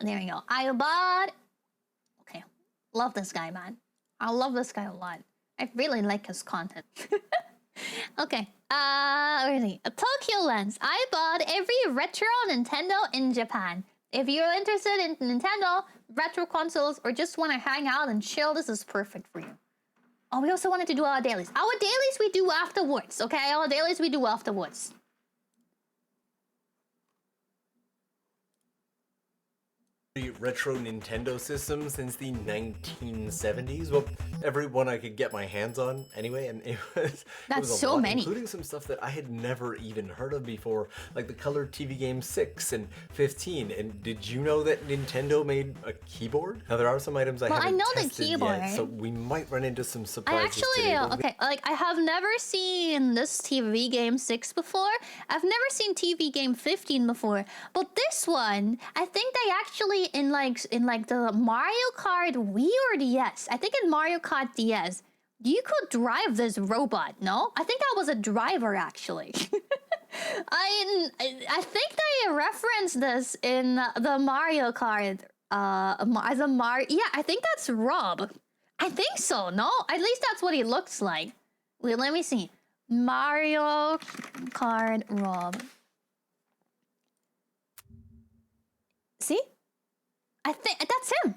There we go. iBot. Okay, love this guy, man. I love this guy a lot. I really like his content. Okay, really? A Tokyo Lens. I bought every retro Nintendo in Japan. If you're interested in Nintendo, retro consoles, or just want to hang out and chill, this is perfect for you. Oh, we also wanted to do our dailies. Our dailies we do afterwards, okay? Our dailies we do afterwards. Retro Nintendo system since the 1970s. Well, every one I could get my hands on anyway, and it was so lot, many, including some stuff that I had never even heard of before, like the color TV game 6 and 15. And did you know that Nintendo made a keyboard? Now there are some items I haven't tested yet, so we might run into some surprises today. Okay, like I have never seen this TV game 6 before. I've never seen TV game 15 before, but this one, I think they actually in like the Mario Kart Wii or DS. I think in Mario Kart DS, you could drive this robot. No, I think that was a driver actually. I think they referenced this in the Mario Kart. As a Mario. Yeah, I think that's Rob. I think so. No, at least that's what he looks like. Wait, let me see. Mario Kart Rob. See? I think that's him.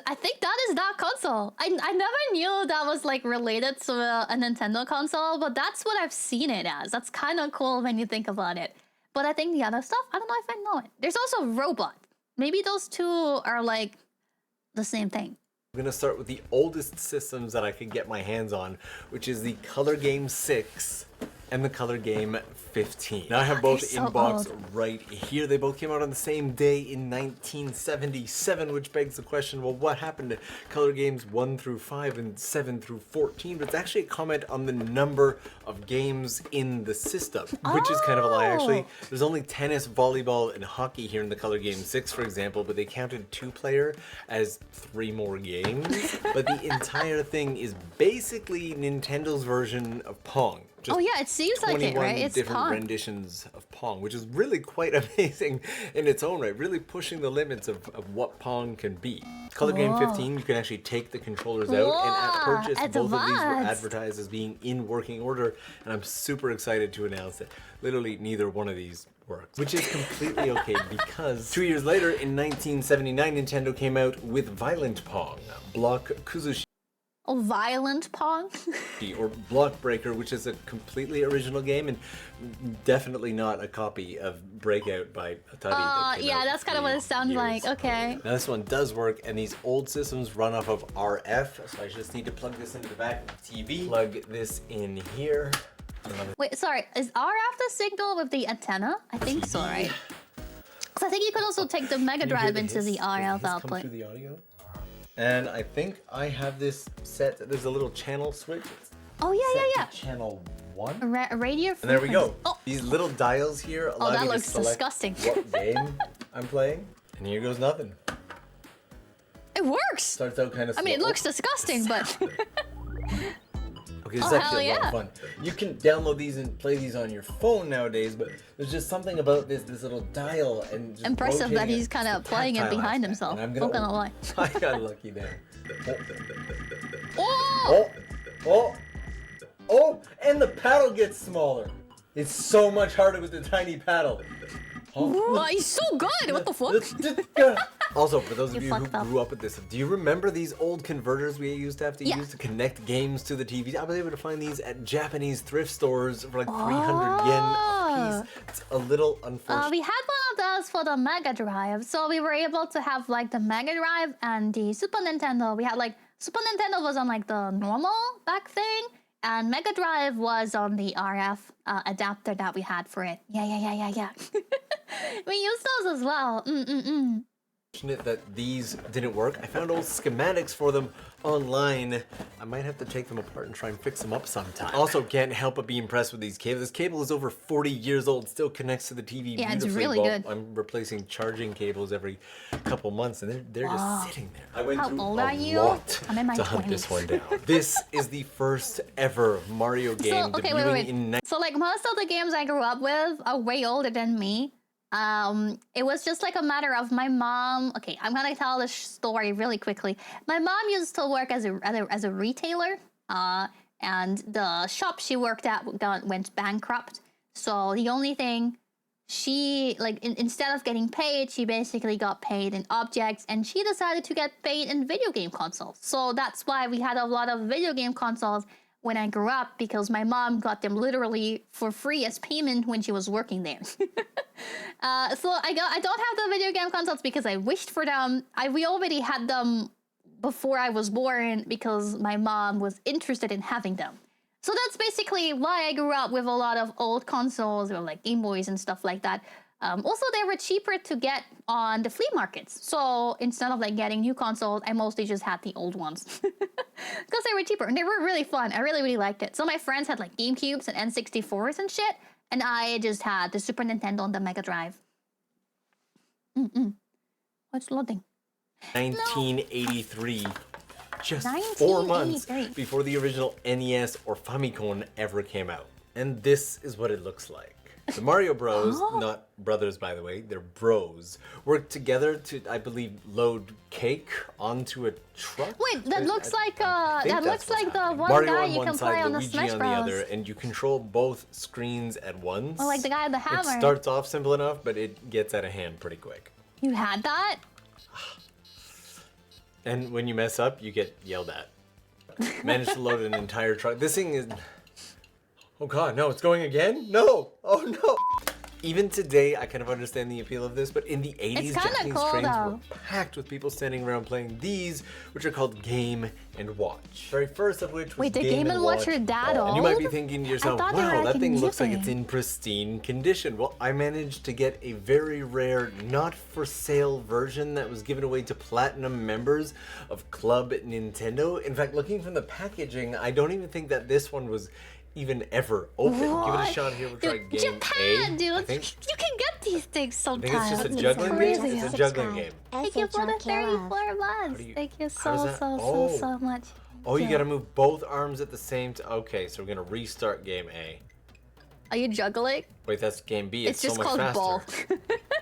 I think that is that console. I never knew that was like related to a Nintendo console, but that's what I've seen it as. That's kind of cool when you think about it. But I think the other stuff, I don't know if I know it. There's also Robot. Maybe those two are like the same thing. I'm gonna start with the oldest systems that I could get my hands on, which is the Color Game 6 and the Color Game 15. Now I have both in box right here. They both came out on the same day in 1977, which begs the question, well, what happened to Color Games 1 through 5 and 7 through 14? But it's actually a comment on the number of games in the system, which is kind of a lie, actually. There's only tennis, volleyball, and hockey here in the Color Game 6, for example, but they counted 2-player as 3 more games. But the entire thing is basically Nintendo's version of Pong. Just yeah, it seems like it, right? It's different Pong. renditions of Pong, which is really quite amazing in its own right, really pushing the limits of what Pong can be. Color Game 15, you can actually take the controllers out, and at purchase, both of these were advertised as being in working order, and I'm super excited to announce that literally neither one of these works, which is completely okay because 2 years later, in 1979, Nintendo came out with Violent Pong, Block Kuzushi. Violent Pong? Or Block Breaker, which is a completely original game and definitely not a copy of Breakout by Atari. Yeah, that's kind of what it sounds like. Okay. Now this one does work, and these old systems run off of RF, so I just need to plug this into the back of the TV. Plug this in here. Wait, sorry, is RF the signal with the antenna? I think so, right? Because I think you could also take the Mega Drive into the RF output. Come through the audio? And I think I have this set. There's a little channel switch. Oh yeah. Channel 1. Radio. And there we go. Oh. These little dials here allow that me looks to select disgusting. what game I'm playing. And here goes nothing. It works. Starts out kind of slow. I mean, it looks disgusting, but. Okay, this is actually a lot of fun. You can download these and play these on your phone nowadays, but there's just something about this little dial and just impressive that he's kind of playing it behind himself. I'm not gonna lie. I got lucky there. Oh! And the paddle gets smaller. It's so much harder with the tiny paddle. Oh, he's so good. What the fuck? Also, for those of you who grew up with this, do you remember these old converters we used to have to use to connect games to the TV? I was able to find these at Japanese thrift stores for like 300 yen a piece. It's a little unfortunate. We had one of those for the Mega Drive, so we were able to have like the Mega Drive and the Super Nintendo. We had like Super Nintendo was on like the normal back thing, and Mega Drive was on the RF adapter that we had for it. Yeah. We used those as well. That these didn't work. I found old schematics for them online. I might have to take them apart and try and fix them up sometime. Also, can't help but be impressed with these cables. This cable is over 40 years old, still connects to the TV beautifully. It's really good. I'm replacing charging cables every couple months, and they're just sitting there. I went How through old a are you? lot I'm in my to hunt 20s. this one down. This is the first ever Mario game. So, okay, wait. So like most of the games I grew up with are way older than me. It was just like a matter of my mom. Okay, I'm gonna tell this story really quickly. My mom used to work as a retailer, and the shop she worked at went bankrupt. So the only thing she instead of getting paid, she basically got paid in objects, and she decided to get paid in video game consoles. So that's why we had a lot of video game consoles when I grew up, because my mom got them literally for free as payment when she was working there. So I don't have the video game consoles because I wished for them. We already had them before I was born because my mom was interested in having them. So that's basically why I grew up with a lot of old consoles, or like Game Boys and stuff like that. Also, they were cheaper to get on the flea markets. So instead of like getting new consoles, I mostly just had the old ones. Because they were cheaper and they were really fun. I really, really liked it. So my friends had like GameCubes and N64s and shit. And I just had the Super Nintendo and the Mega Drive. What's loading? 1983. Just 4 months before the original NES or Famicom ever came out. And this is what it looks like. The Mario Bros, not brothers by the way, they're bros, work together to, I believe, load cake onto a truck. Wait, that looks like the one Mario guy on you one can side, play on the Luigi Smash on Bros. the other, and you control both screens at once. Oh, like the guy with the hammer. It starts off simple enough, but it gets out of hand pretty quick. You had that? And when you mess up, you get yelled at. Managed to load an entire truck. This thing is... Oh god, no, it's going again? No! Oh no! Even today, I kind of understand the appeal of this, but in the 80s, Japanese cool, trains though. were packed with people standing around playing these, which are called Game and Watch. Very first of which was Wait, the Game and Watch are that And you might be old? thinking to yourself, I thought they were wow, like that thing looks like new it's thing. in pristine condition. Well, I managed to get a very rare, not for sale version that was given away to platinum members of Club Nintendo. In fact, looking from the packaging, I don't even think that this one was even ever open. Give it a shot here. We'll try Dude, game Japan, A. dude. I think. You can get these things I think sometimes. it's just a juggling game. crazy. It's a juggling game. Thank you for the 34 months. Thank you so much. Oh, you gotta move both arms at the same time. Okay, so we're gonna restart game A. Are you juggling? Wait, that's game B. It's so just much called faster. ball.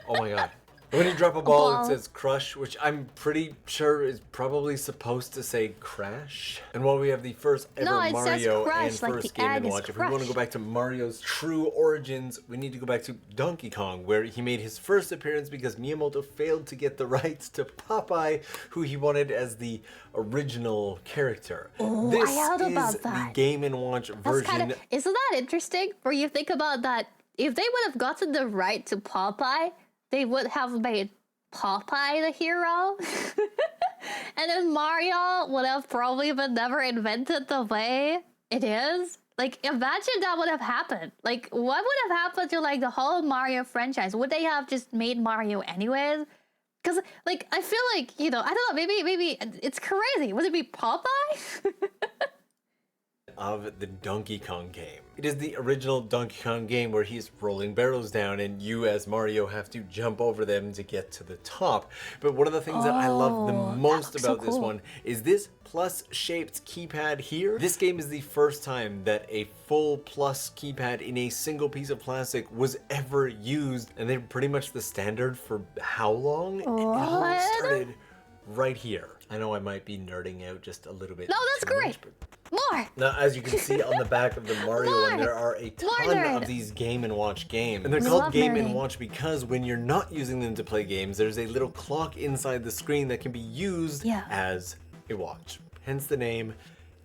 Oh my god. When you drop a ball, Ball. it says crush, which I'm pretty sure is probably supposed to say crash. And while we have the first ever No, it says Mario crush, and like first the Game egg & is Watch, if we want to crush. go back to Mario's true origins, we need to go back to Donkey Kong, where he made his first appearance because Miyamoto failed to get the rights to Popeye, who he wanted as the original character. Oh, This I heard is about the that. Game & Watch version. Isn't that interesting? Where you think about that, if they would have gotten the right to Popeye, they would have made Popeye the hero. And then Mario would have probably been never invented the way it is. Like, imagine that would have happened. Like, what would have happened to like the whole Mario franchise? Would they have just made Mario anyways? Because, like, I feel like, you know, I don't know, maybe it's crazy. Would it be Popeye? Of the Donkey Kong game. It is the original Donkey Kong game where he's rolling barrels down and you as Mario have to jump over them to get to the top. But one of the things that I love the most looks so about this cool. one is this plus shaped keypad here. This game is the first time that a full plus keypad in a single piece of plastic was ever used, and they're pretty much the standard for how long? And it all What? started right here. I know I might be nerding out just a little bit. No, that's too much, great. but More! now, as you can see on the back of the Mario one, there are a ton nerd. of these Game & Watch games. And they're We called love Game nerding. & Watch because when you're not using them to play games, there's a little clock inside the screen that can be used as a watch. Hence the name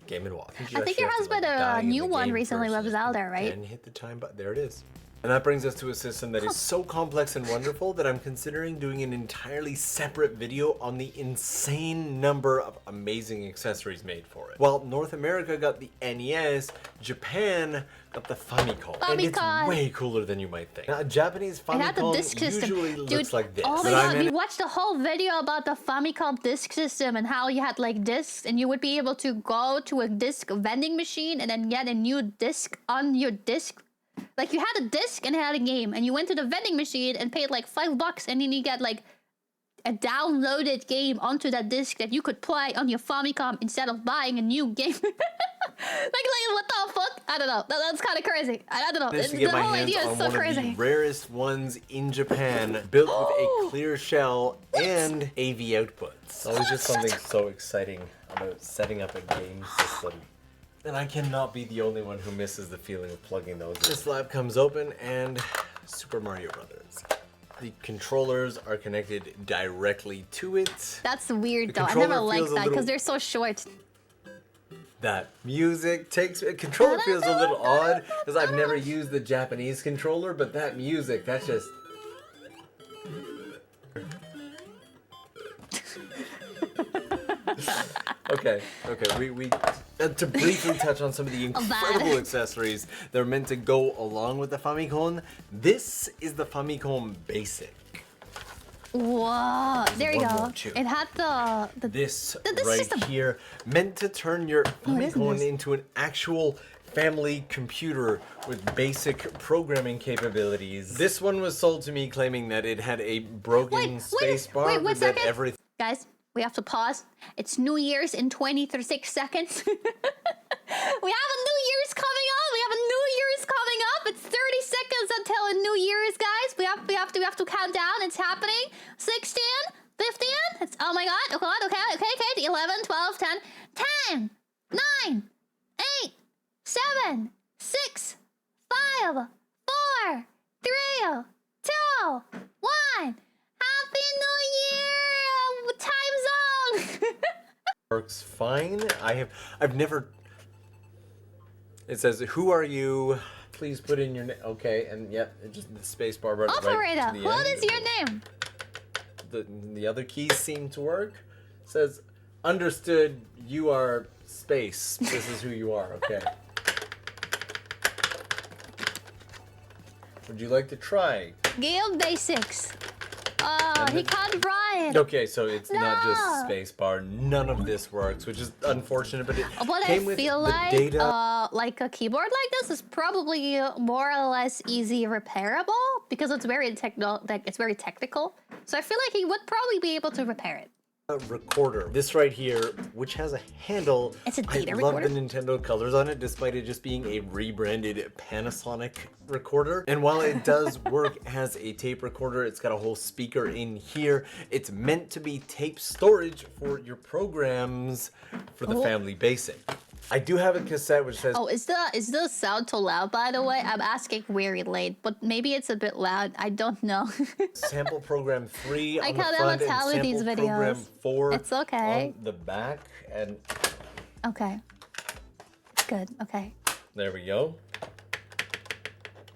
Game & Watch. I think there has been a new one recently with Zelda, right? And hit the time button. There it is. And that brings us to a system that is so complex and wonderful that I'm considering doing an entirely separate video on the insane number of amazing accessories made for it. While North America got the NES, Japan got the Famicom. And it's Famicom. way cooler than you might think. Now, a Japanese It had the Famicom disc system. usually Dude, looks like this. oh my But I god, we managed- watched the whole video about the Famicom disc system and how you had like discs and you would be able to go to a disc vending machine and then get a new disc on your disc. Like you had a disc and it had a game and you went to the vending machine and paid like $5 and then you get like a downloaded game onto that disc that you could play on your Famicom instead of buying a new game. what the fuck? I don't know. That's kind of crazy. I don't know. Managed to The get my whole hands idea on is so one of crazy. the rarest ones in Japan, built with a clear shell and AV outputs. It's always just something so exciting about setting up a game system. And I cannot be the only one who misses the feeling of plugging those in. This lab comes open and Super Mario Brothers. The controllers are connected directly to it. That's weird though. I controller never liked feels a that because little- they're so short. That music takes a controller feels a little odd because I've never used the Japanese controller, but that music, that's just okay. We to briefly touch on some of the incredible accessories that are meant to go along with the Famicom. This is the Famicom Basic. Whoa! There you one go. more too. It had the This right right here, meant to turn your isn't Famicom this? into an actual family computer with basic programming capabilities. This one was sold to me claiming that it had a broken space bar, wait, but that everything. Guys, we have to pause. It's New Year's in 26 seconds. We have a New Year's coming up. It's 30 seconds until a New Year's, guys. We have to count down. It's happening. 16, 15. It's oh my god. Okay. 11, 12, 10, 10, 9, 8, 7, 6, 5, 4, 3, 2, 1. Happy New Year! Time zone! Works fine. I've never. It says, "Who are you? Please put in your name." Okay, and yep, it just the space bar right Operator, to the what end. is your name? The other keys seem to work. It says, "Understood. You are space. This is who you are." Okay. Would you like to try? Game basics. Oh, he can't ride. Okay, so it's not just No. spacebar. None of this works, which is unfortunate, but it But I came with feel the like, data. like a keyboard like this is probably more or less easy repairable because it's very technical. So I feel like he would probably be able to repair it. Recorder. This right here, which has a handle. It's a data I recorder? love the Nintendo colors on it, despite it just being a rebranded Panasonic recorder. And while it does work as a tape recorder, it's got a whole speaker in here. It's meant to be tape storage for your programs for the Family Basic. I do have a cassette which says. Oh, is the sound too loud, by the way? I'm asking very late, but maybe it's a bit loud. I don't know. Sample program 3 I on the can't front ever and tell with sample these program videos. 4 It's okay. on the back, and Okay. Good. Okay. there we go.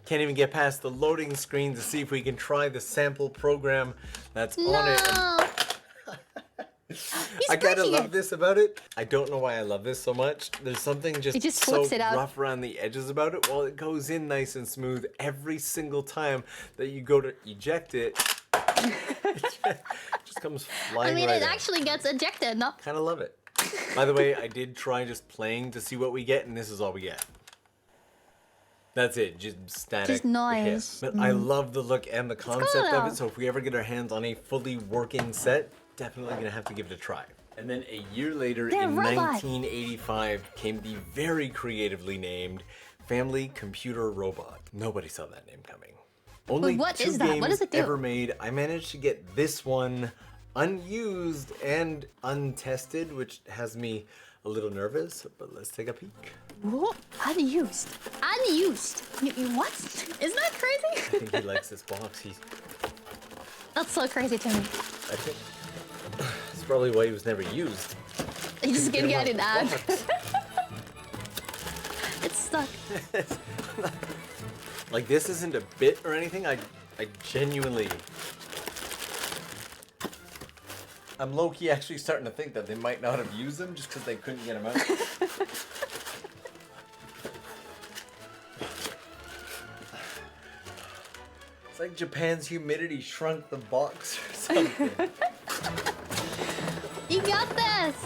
Can't even get past the loading screen to see if we can try the sample program that's on it. And No. I kind of breaking love it. this about it. I don't know why I love this so much. There's something just, It just so flips it out. rough around the edges about it. Well, it goes in nice and smooth every single time that you go to eject it. It just comes I flying mean, right it out. actually gets ejected, no? Kind of love it. By the way, I did try just playing to see what we get, and this is all we get. That's it, just static. Just noise. hiss. But I love the look and the concept of though. it, so if we ever get our hands on a fully working set, definitely gonna have to give it a try. And then a year later, They're in robots. 1985, came the very creatively named Family Computer Robot. Nobody saw that name coming. Only what 2 is that? games What does it do? ever made. I managed to get this one unused and untested, which has me a little nervous, but let's take a peek. Whoa, unused. Unused. What? Isn't that I crazy? think he likes this box. That's so crazy to me. I think that's probably why he was never used. You just Get gonna him get out it of the out. box. It's stuck. Like, this isn't a bit or anything. I genuinely. I'm low-key actually starting to think that they might not have used them just because they couldn't get them out. It's like Japan's humidity shrunk the box or something. You got this.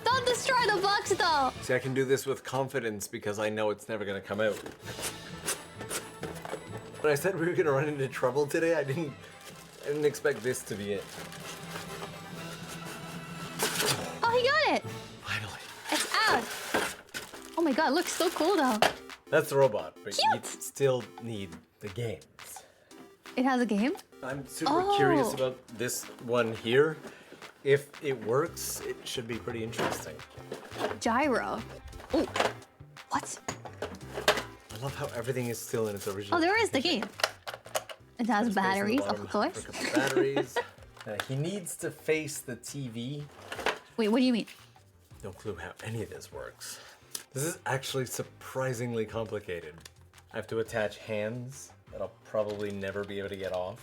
Don't destroy the box, though. See, I can do this with confidence because I know it's never gonna come out. When I said we were gonna run into trouble today, I didn't expect this to be it. Oh, he got it. Finally. It's out. Oh my god, it looks so cool though. That's the robot, but you Cute. still need the games. It has a game? I'm super curious about this one here. If it works, it should be pretty interesting. Gyro. Oh, what? I love how everything is still in its original. Oh, there is the game. It has Space in the batteries, bottom of course. for a couple batteries. He needs to face the TV. Wait, what do you mean? No clue how any of this works. This is actually surprisingly complicated. I have to attach hands that I'll probably never be able to get off.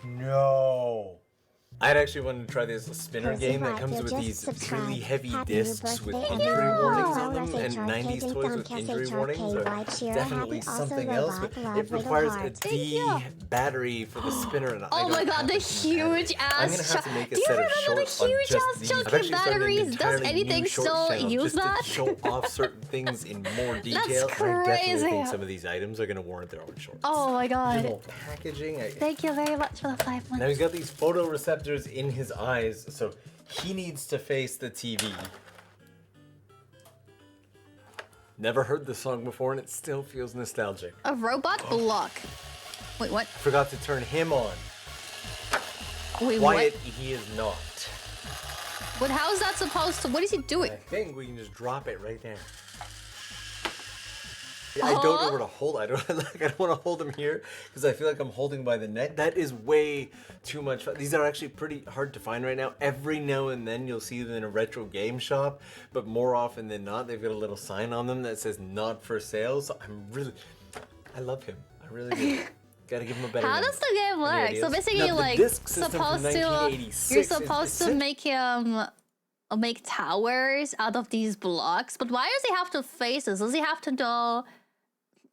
No! I'd actually wanted to try this spinner game that comes with these really heavy discs with injury warnings on them, and 90s toys with injury warnings are definitely something else, but it requires a D battery for the spinner, and Oh my god, the huge I'm ass gonna have to make a Do you set of remember the shorts on huge just ass these. I've chunky actually started an batteries? Does entirely anything new short still channel use just that? to show off certain things in more detail. That's And I definitely think crazy. some of these items are gonna warrant their own shorts. Oh my god. Little packaging. Thank you very much for the 5 Now months. he's got these photoreceptors in his eyes, so he needs to face the TV. Never heard this song before, and it still feels nostalgic. A robot block. Wait, what? Forgot to turn him on. Wait, Quiet, what? he is not. But how is that supposed to? What is he doing? I think we can just drop it right there. I don't know where to hold. I don't want to hold him here because I feel like I'm holding by the neck. That is way too much fun. These are actually pretty hard to find right now. Every now and then you'll see them in a retro game shop, but more often than not, they've got a little sign on them that says "Not for sale." So I love him. I really do. Gotta give him a better How name. does the game work? Any So ideas? basically, Now, you're the like disc system from supposed to. 1986 You're is supposed to make towers out of these blocks. But why does he have to face this? Does he have to know?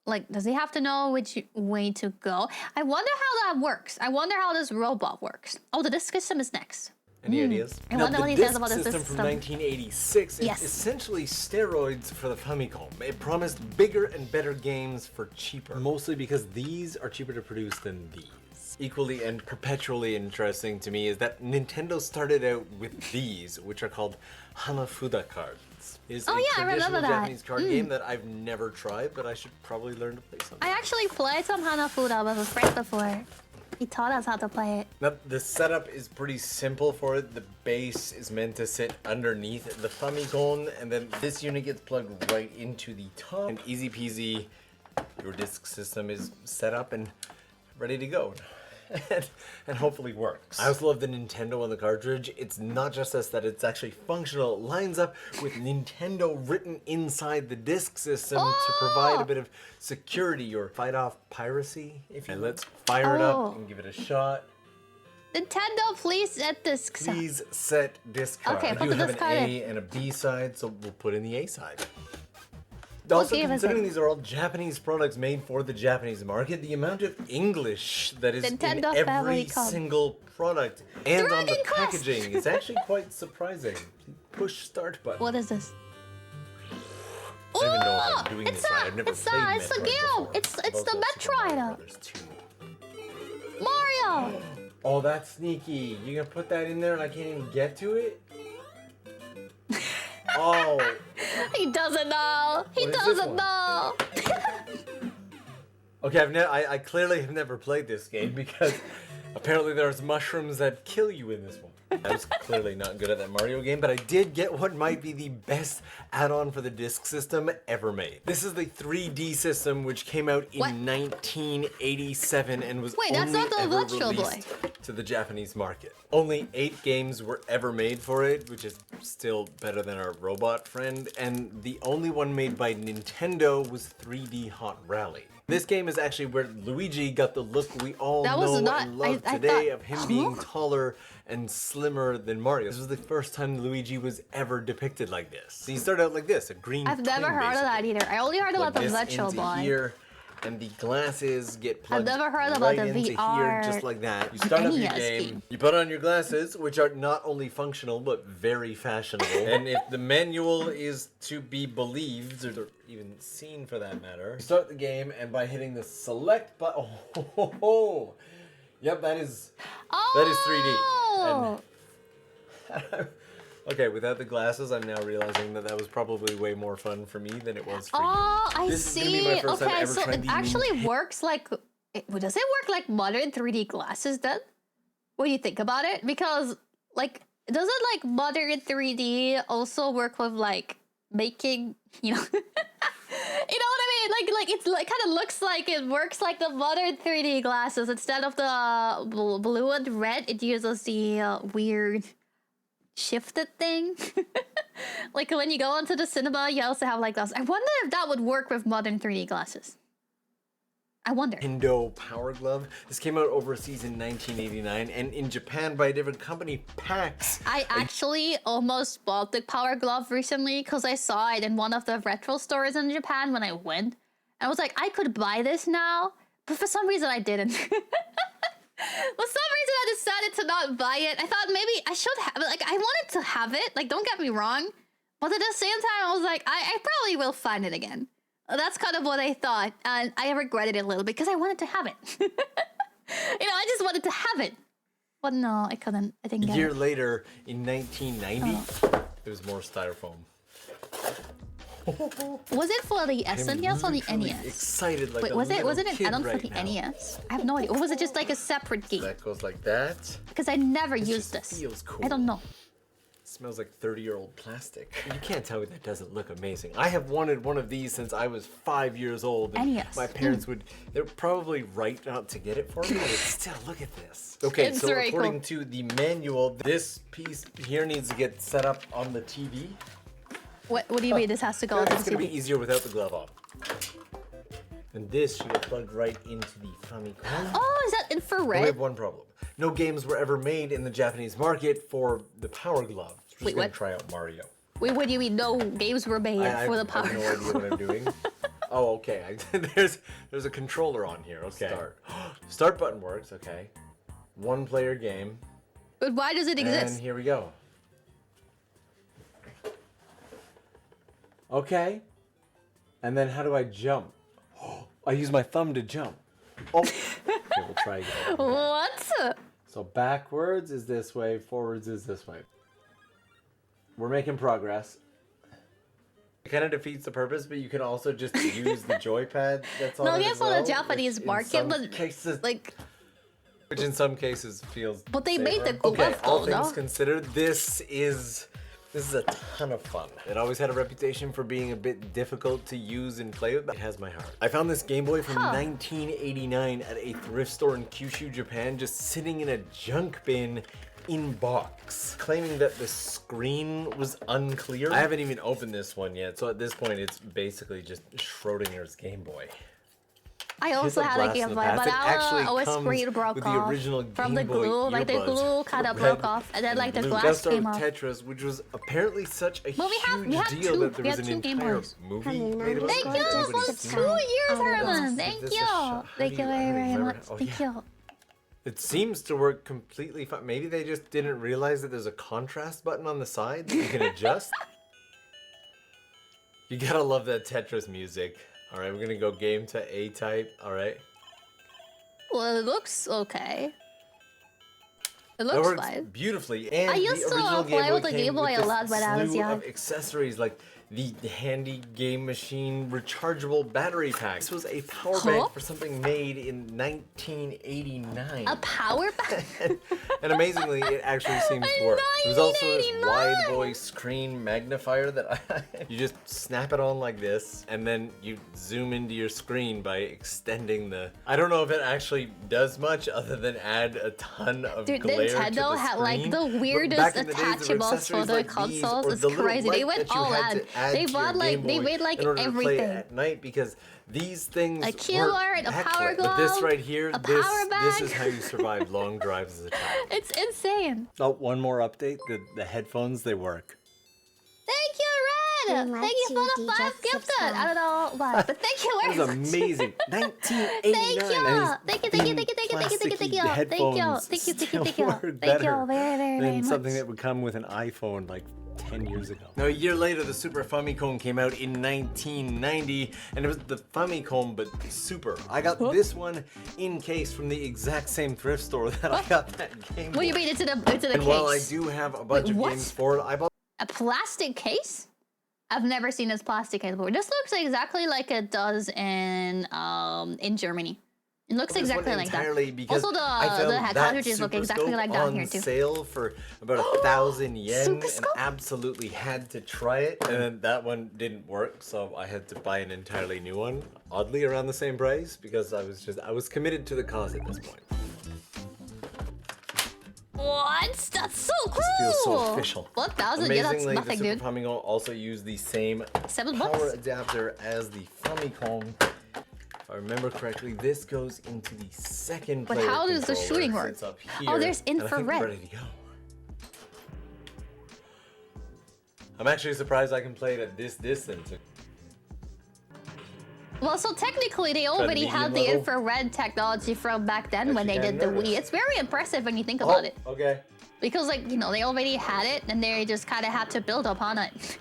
Like, does he have to know which way to go? I wonder how that works. I wonder how this robot works. Oh, the disc system is next. Any ideas? I Now, wonder the what he disc says about this system from system. 1986 Yes. is essentially steroids for the Famicom. It promised bigger and better games for cheaper, mostly because these are cheaper to produce than these. Equally and perpetually interesting to me is that Nintendo started out with these, which are called Hanafuda cards. It's Oh, a yeah, I remember traditional that. Japanese card game that I've never tried, but I should probably learn to play something. I actually played some Hanafuda with a friend before. He taught us how to play it. Now, the setup is pretty simple for it. The base is meant to sit underneath the Famicom, and then this unit gets plugged right into the top. And easy peasy, your disk system is set up and ready to go. and hopefully works. I also love the Nintendo on the cartridge. It's not just us that it's actually functional. It lines up with Nintendo written inside the disk system to provide a bit of security or fight off piracy, if you will. Let's fire it up and give it a shot. Nintendo, please set this. Please set disc card. Okay, I put do the have disc an card A and a B side, so we'll put in the A side. What Also, game is considering it? these are all Japanese products made for the Japanese market, the amount of English that is Nintendo in every Famicom. single product and on the Dragon Quest! packaging is actually quite surprising. Push start button. What is this? I don't even know if I'm doing it's this right. I've never it's played it's the Metroid game. before. It's I've the also Super Mario Metroid. Brothers 2. Mario. Oh, that's sneaky. You gonna put that in there and I can't even get to it? Oh. He doesn't know. He What is this doesn't one? know. Okay, I clearly have never played this game because apparently there's mushrooms that kill you in this one. I was clearly not good at that Mario game, but I did get what might be the best add-on for the disc system ever made. This is the 3D system, which came out in What? 1987 and was Wait, that's only not the ever Virtual Boy. released to the Japanese market. Only 8 games were ever made for it, which is still better than our robot friend, and the only one made by Nintendo was 3D Hot Rally. This game is actually where Luigi got the look we all That was know not- and love I today thought- of him being taller and slimmer than Mario. This was the first time Luigi was ever depicted like this. So you start out like this, a green I've never twin, heard of that basically. either. I only heard about Plug the this Virtual into Boy. here, and the glasses get plugged never heard about right the into VR here, just like that. You start up your NES game, game. you put on your glasses, which are not only functional, but very fashionable. And if the manual is to be believed, or even seen for that matter, you start the game, and by hitting the select button, oh, yep, that is 3D. And Okay, without the glasses, I'm now realizing that that was probably way more fun for me than it was for you. Oh, I This is gonna see. be my first time Okay, ever so trying it the actually works like. Does it work like modern 3D glasses then? When you think about it? Because, like, doesn't like modern 3D also work with like making, you know? You know what I mean? Like it's like kind of looks like it works like the modern 3D glasses. Instead of the blue and red, it uses the weird shifted thing. Like when you go into the cinema, you also have like those. I wonder if that would work with modern 3D glasses. I wonder. Nintendo Power Glove. This came out overseas in 1989 and in Japan by a different company, PAX. I actually almost bought the Power Glove recently because I saw it in one of the retro stores in Japan when I went. I was like, I could buy this now, but for some reason I didn't. For some reason I decided to not buy it. I thought maybe I should have it. Like, I wanted to have it. Like, don't get me wrong. But at the same time, I was like, I probably will find it again. That's kind of what I thought. And I regretted it a little bit because I wanted to have it. You know, I just wanted to have it. But no, I couldn't. I didn't A get year it. later, in 1990, there was more styrofoam. Was it for the I'm SNES or the literally NES? excited like Wait, a was it little an kid add-on for right the now. NES? I have no idea. Or was it just like a separate game? That goes like that. Because I never This used just this. feels cool. I don't know. Smells like 30-year-old plastic. You can't tell me that doesn't look amazing. I have wanted one of these since I was 5 years old. And NES. my parents they're probably right not to get it for me, but still, look at this. Okay, It's so very according cool. to the manual, this piece here needs to get set up on the TV. What do you mean this has to go into It's the gonna be TV? easier without the glove on. And this should get plugged right into the Famicom. Oh, is that But we infrared? have one problem. No games were ever made in the Japanese market for the Power Glove. So we're Wait, just gonna what? try out Mario. Wait, what do you mean no games were made for the Power I have no idea what I'm doing. Oh, okay. There's a controller on here. Okay. Start. Start button works. Okay. One player game. But why does it And exist? here we go. Okay. And then how do I jump? I use my thumb to jump. Oh. Okay, we'll try again. What? So backwards is this way, forwards is this way. We're making progress. It kind of defeats the purpose, but you can also just use the joypad that's on No, it yeah, as for well, the Japanese which in market, some but cases, like, which in some cases feels. But they made the safer. glove Okay, all though, things no? considered, this is a ton of fun. It always had a reputation for being a bit difficult to use and play with, but it has my heart. I found this Game Boy from 1989 at a thrift store in Kyushu, Japan, just sitting in a junk bin in box, claiming that the screen was unclear. I haven't even opened this one yet, so at this point it's basically just Schrodinger's Game Boy. I also had a blast Game from Boy, the past. but It actually our comes screen broke with the off original from the Game Boy glue. Like the earbuds. glue kind of Red broke off, and then like the blue. glass Gotta start came with off. Tetris, which was apparently such a Well, we huge have deal two. that there We was have an two Game entire Boys. movie made about Thank it. you Everybody's for seen 2 it. years, Herman. Give Thank this a you. shot. Thank you I very, don't very remember. much. Oh, Thank yeah. you. It seems to work completely fine. Maybe they just didn't realize that there's a contrast button on the side that you can adjust. You gotta love that Tetris music. All right, we're gonna go game to A type. All right. Well, it looks okay. It That looks works fine. beautifully. And I used the to original play with the came Game Boy a this lot when I was slew young. of accessories like the handy game machine rechargeable battery pack. This was a power bank for something made in 1989. A power bank? And amazingly, it actually seems to work. There's also this wide voice screen magnifier that you just snap it on like this, and then you zoom into your screen by extending the. I don't know if it actually does much other than add a ton of Dude, glare to the Nintendo had like screen. the But weirdest back in the days, there were attachables for accessories their like these, consoles. or It's the little crazy. They light went that you all had out. to add They to bought your like Game they Boy made like in order to play everything. at night because these things A keyboard, weren't a power excellent. But this glove, right here, a this power this bag. is how you survive long drives as a child. It's insane. Oh, one more update. The headphones, they work. Thank you, Red. We'd Thank you like for to the 5 DJ gifted. subscribe. I don't know why, but thank you That very was much. amazing. 1989. Thank you. and Thank you, thank you, these thank you, thin, thank you, thank you, thank you, thank you. plasticky Thank you, headphones thank you, thank you, still thank you. work Thank you better very, very, very than something much. that would come with an iPhone like 10 years ago. Now, a year later, the Super Famicom came out in 1990, and it was the Famicom, but Super. I got this one in case from the exact same thrift store that I got that Game Boy. What do you mean? It's in a And case. while I do have a bunch Wait, of what? games for it, I bought A plastic case? I've never seen this plastic case before. This looks exactly like it does in Germany. It looks exactly like that. Also, the cartridges look exactly like that here too. On sale for about 1,000 yen, and absolutely had to try it. And then that one didn't work, so I had to buy an entirely new one. Oddly, around the same price because I was committed to the cause at this point. What? That's so cool! This feels so official. 1,000? Yeah, that's nothing, the Super dude. Famicom also used the same power adapter as the Famicom. If I remember correctly, this goes into the second player. But how does the shooting work? Up here, oh, there's infrared. And I think we're ready to go. I'm actually surprised I can play it at this distance. Well, so technically they already had the infrared technology from back then when they did the Wii. It's very impressive when you think about it. Okay. Because, like, you know, they already had it and they just kind of had to build upon it.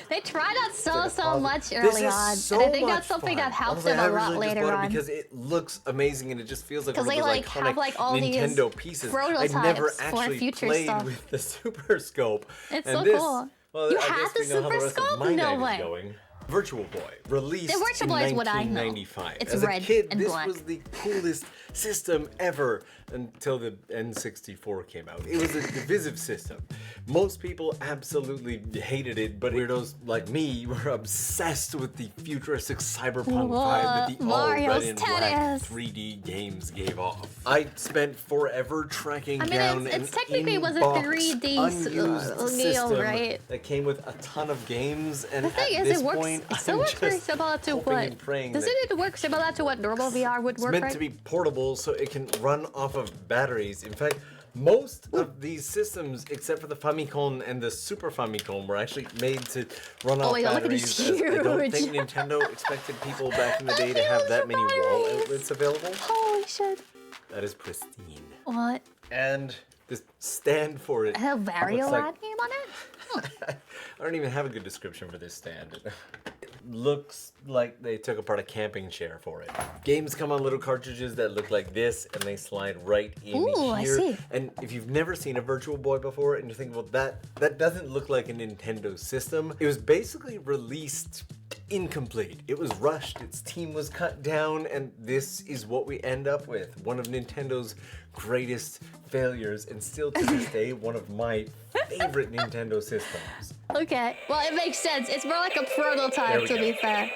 They tried that so much early on. And I think that's something that helped them a lot later on. Because it looks amazing and it just feels like one of they, those like, iconic have, like, all Nintendo these pieces. prototypes I never for actually future played stuff. with the Super Scope. It's and so this, cool. Well, You I had guess the we know how Super the rest of Scope? my No night way. is going. Virtual Boy, released The Virtual Boy is in what I know. 1995. It's As a red kid, and this black. was the coolest system ever until the N64 came out. It was a divisive system. Most people absolutely hated it, but weirdos like me were obsessed with the futuristic cyberpunk vibe that the all red and black 3D games gave off. I spent forever tracking down it's technically was a in-box 3D unused system right? that came with a ton of games, and The thing at is, this it works. point, It still I'm works very just similar to hoping what? and praying Doesn't that it work similar to what normal VR would work? it's meant right? to be portable, so it can run off of batteries. In fact, most of these systems, except for the Famicom and the Super Famicom, were actually made to run off my God, look at batteries. these I don't huge. think Nintendo expected people back in the day to have that many wall outlets available. Holy shit! That is pristine. What? And this stand for it. A Vario looks name on it? I don't even have a good description for this stand. It looks like they took apart a camping chair for it. Games come on little cartridges that look like this, and they slide right in Ooh, I here. see. And if you've never seen a Virtual Boy before, and you think, well, that doesn't look like a Nintendo system, it was basically released incomplete. It was rushed, its team was cut down, and this is what we end up with. One of Nintendo's greatest failures, and still to this day, one of my favorite Nintendo systems. Okay, well, it makes sense. It's more like a prototype, to be fair.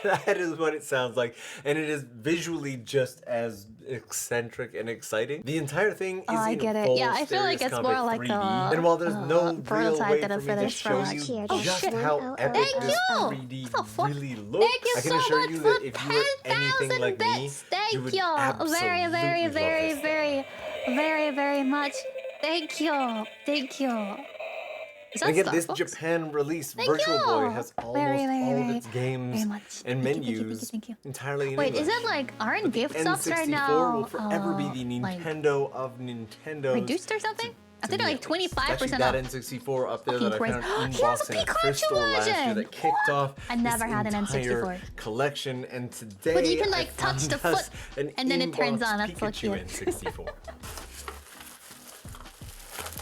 That is what it sounds like, and it is visually just as eccentric and exciting. The entire thing is I in get it. full Yeah, I feel like it's more like 3D. a And while there's no real prototype way that for a me to finished show product. you Oh, just shit. how epic Thank this you. 3D What the fuck? really looks, Thank you I can so assure much you for that if you were anything 10,000 like me, bits. Thank you would you. absolutely Very, very, love very, this. very much. Thank you. Thank you. Is that And again, Star this Fox? Japan release, Thank Virtual you. Boy has almost Very, all of its games very much. and Thank you, menus thank you. entirely in Wait, English. is it like aren't gift shops right N64 now? will forever be the Nintendo of Nintendos. Reduced or something? I think like 25% Actually, off. that N64 up there that I Fucking found in crazy. box in a thrift store last year that kicked off I never this had an entire N64. collection, and today But you can, I like, touch found the us foot, an and then it turns in-box on. That's so Pikachu cute. N64.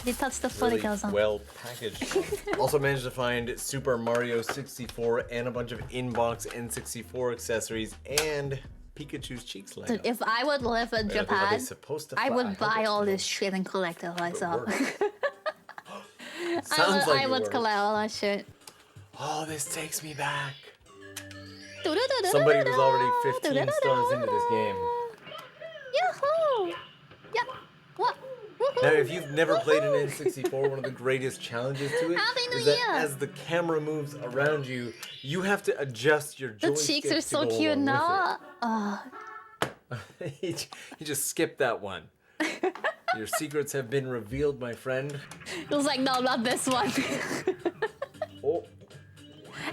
You touch the foot, Really it goes on. well packaged. Also managed to find Super Mario 64 and a bunch of in-box N64 accessories and Pikachu's cheeks light Dude, up. if I would live in Are they Japan, supposed to I fly? would hope buy it's all no. this shit and collect it myself. Sounds like I it would works. collect all that shit. Oh, this takes me back. Somebody was already 15 stars into this game. Yahoo! Yeah. What? Now, if you've never played an N64, one of the greatest challenges to it Happy New is that Year. as the camera moves around you, you have to adjust your The joysticks cheeks are so to go cute along now. with it. You just skipped that one. Your secrets have been revealed, my friend. It was like, no, not this one. Oh,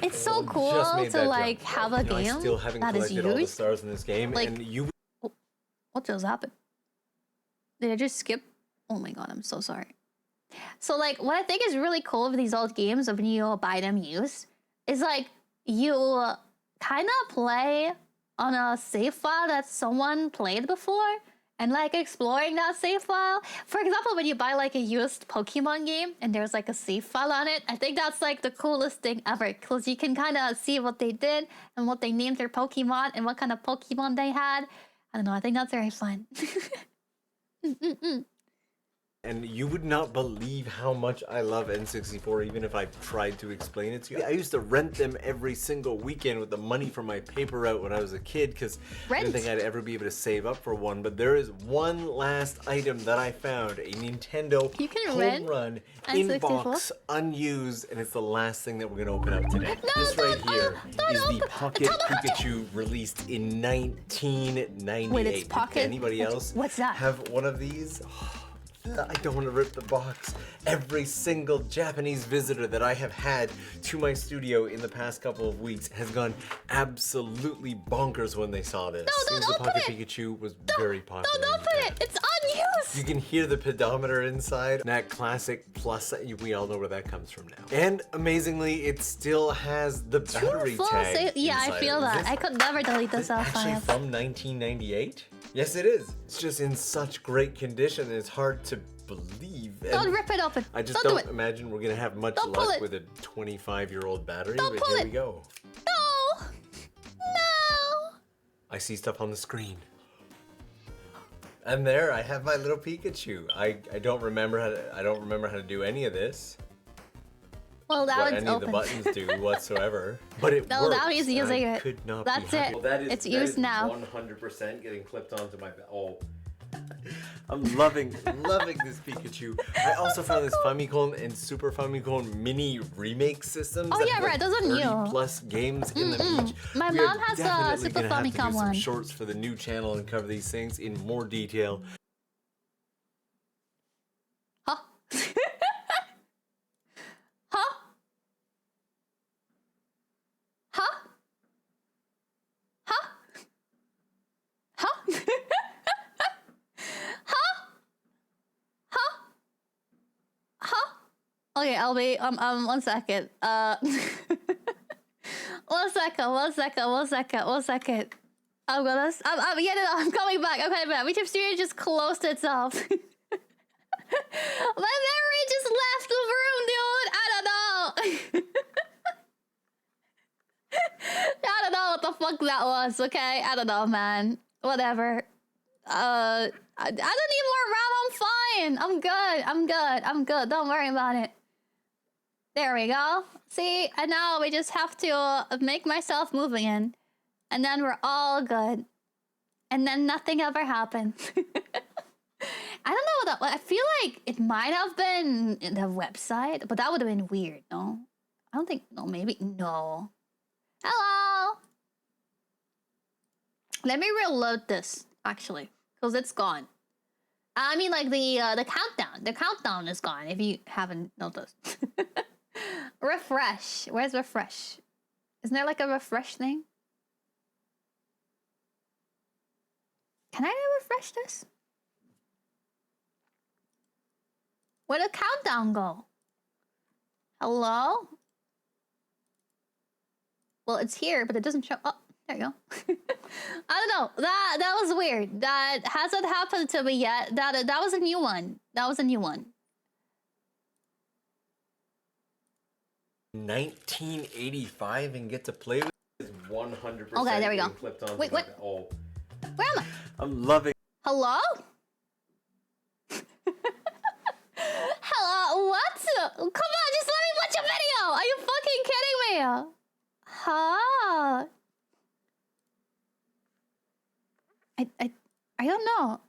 It's so cool just made to that like jump. have a Now, I game still haven't that is collected all the used. stars in this game, Like- and you What just happened? Did I just skip? Oh my god, I'm so sorry. So like, what I think is really cool with these old games of when you buy them used is like you kind of play on a save file that someone played before, and like exploring that save file. For example, when you buy like a used Pokemon game and there's like a save file on it, I think that's like the coolest thing ever because you can kind of see what they did and what they named their Pokemon and what kind of Pokemon they had. I don't know. I think that's very fun. And you would not believe how much I love N64 even if I tried to explain it to you. I used to rent them every single weekend with the money from my paper route when I was a kid because I didn't think I'd ever be able to save up for one. But there is one last item that I found, a Nintendo home run in-box, unused, and it's the last thing that we're gonna open up today. This right here is the Pocket Pikachu released in 1998. Wait, it's Pocket? Anybody else have one of these? I don't want to rip the box. Every single Japanese visitor that I have had to my studio in the past couple of weeks has gone absolutely bonkers when they saw this. Since the Pocket Pikachu was very popular. Don't open it! It's unused! You can hear the pedometer inside. That classic plus, we all know where that comes from now. And amazingly, it still has the battery tag. Yeah, I feel that. I could never delete this off. Actually from 1998? Yes, it is. It's just in such great condition and it's hard to believe. And don't rip it open. I just don't imagine we're gonna have much luck with a 25-year-old battery, but here we go. No! No! I see stuff on the screen. And there, I have my little Pikachu. I don't remember how to do any of this. Well, that what any of the buttons do whatsoever, but it works. Now he's using it. Could not That's be it. Well, that is, it's used now. 100% getting clipped onto my. Oh, I'm loving this Pikachu. I also found this Famicom and Super Famicom mini remake systems. Oh yeah, right. Those are new. Plus games in them each. My mom has a Super Famicom one. Some shorts for the new channel and cover these things in more detail. Huh? Huh? Huh? Huh? Huh? Huh? Huh? Huh? Okay, I'll be 1 second. 1 second. I'm coming back. YouTube Studio just closed itself. My memory just left the room, dude. I don't know. I don't know what the fuck that was, okay? I don't know, man. Whatever. I don't need more RAM. I'm fine. I'm good. Don't worry about it. There we go. See? And now we just have to make myself move again. And then we're all good. And then nothing ever happened. I don't know what that was. I feel like it might have been the website, but that would have been weird, no? I don't think, no, maybe, no. Hello? Let me reload this, actually, because it's gone. I mean, like, the countdown. The countdown is gone, if you haven't noticed. Refresh. Where's refresh? Isn't there, like, a refresh thing? Can I refresh this? Where'd the countdown go? Hello? Well, it's here, but it doesn't show. Oh, there you go. I don't know. That was weird. That hasn't happened to me yet. That was a new one. That was a new one. 1985 and get to play with is 100%. Okay, there we go. Wait, what? Oh. Where am I? I'm loving. Hello? Hello? What? Come on, just let me watch a video. Are you fucking kidding me? Huh? I don't know.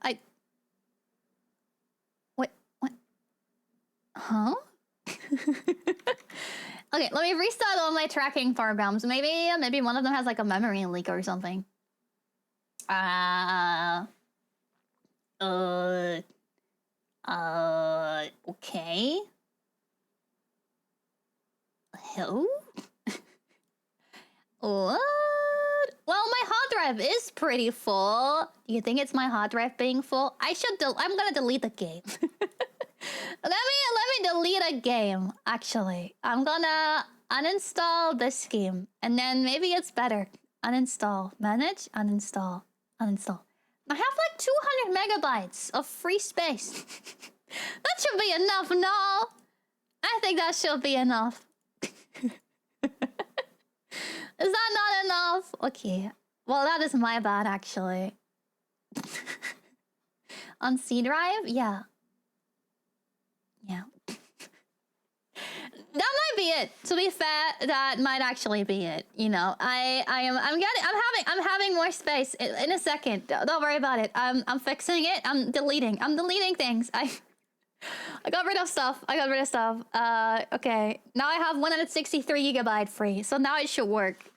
What? Huh? Okay, let me restart all my tracking programs. Maybe one of them has like a memory leak or something. Okay. Who? What? Well, my hard drive is pretty full. Do you think it's my hard drive being full? I'm gonna delete the game. Let me delete a game, actually. I'm gonna uninstall this game. And then maybe it's better. Uninstall. Manage? Uninstall. Uninstall. I have like 200 megabytes of free space. That should be enough, no? I think that should be enough. Is that not enough? Okay. Well, that is my bad, actually. On C drive? Yeah. Yeah. That might be it. To be fair, that might actually be it. You know, I'm having more space in a second. Don't worry about it. I'm fixing it. I'm deleting things. I got rid of stuff. Okay. Now I have 163 gigabyte free. So now it should work.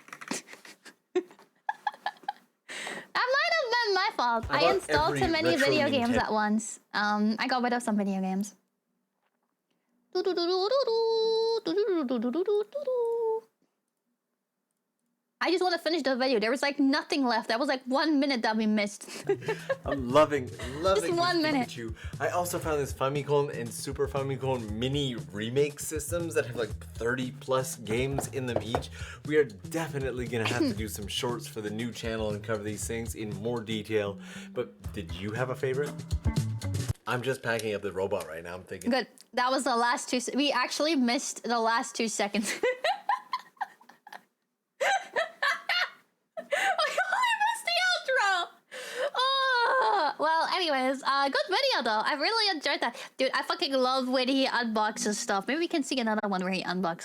That might have been my fault. I installed too many video games at once. I got rid of some video games. I just want to finish the video. There was like nothing left. That was like 1 minute that we missed. I'm loving just 1 minute. Pikachu. I also found this Famicom and Super Famicom mini remake systems that have like 30 plus games in them each. We are definitely gonna have to do some shorts for the new channel and cover these things in more detail. But did you have a favorite? I'm just packing up the robot right now. I'm thinking. Good. That was the last 2. We actually missed the last 2 seconds. Well, anyways, good video though. I really enjoyed that. Dude, I fucking love when he unboxes stuff. Maybe we can see another one where he unboxes